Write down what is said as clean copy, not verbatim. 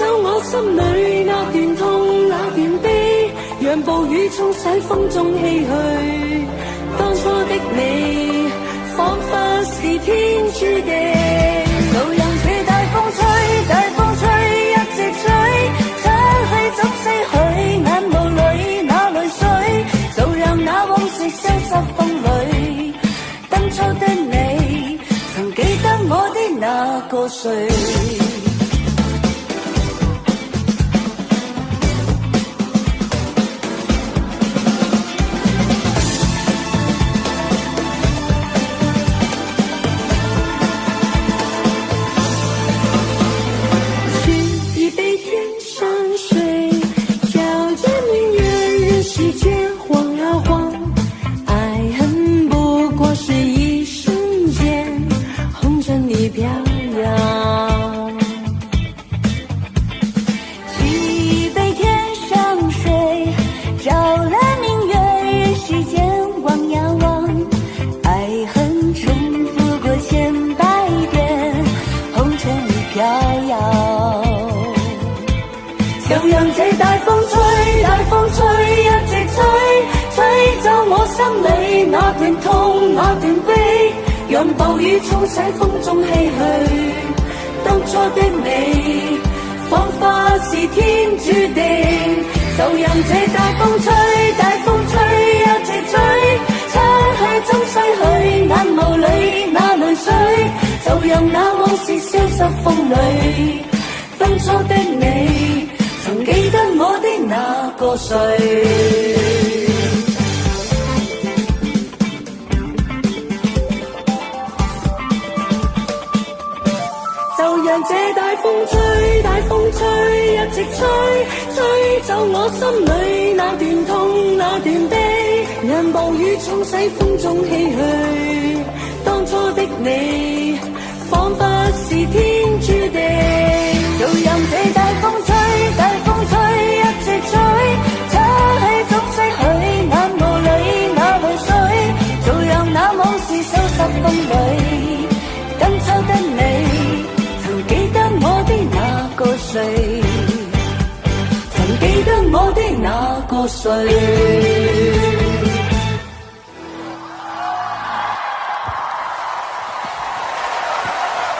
走我心裏那段痛那段悲，讓暴雨沖洗風中唏噓。當初的你彷彿是天注定，就讓這大風吹，大風吹一直吹，吹去總逝去，眼眸裏那淚水，就讓那往事消失風裏。當初的你曾記得我的那個誰？就讓這大風吹，大風吹一直吹，吹走我心裏那段痛那段悲，讓暴雨沖洗風中唏噓。當初的你彷彿是天注定，就讓這大風吹，大風吹一直吹，吹去總逝去，眼眸裏那淚水，就讓那往事消失風裏。當初的你曾記得我的那個誰？就讓這大風吹，大風吹一直吹，吹走我心裏那段痛那段悲，讓暴雨沖洗風中唏噓。當初的你彷彿是天注定，就讓這大風吹，大風吹一直吹，吹去總逝去，眼眸裏那淚水，就讓那往事消失風裏。當初的你曾記得我的那個誰？曾記得我的那個誰？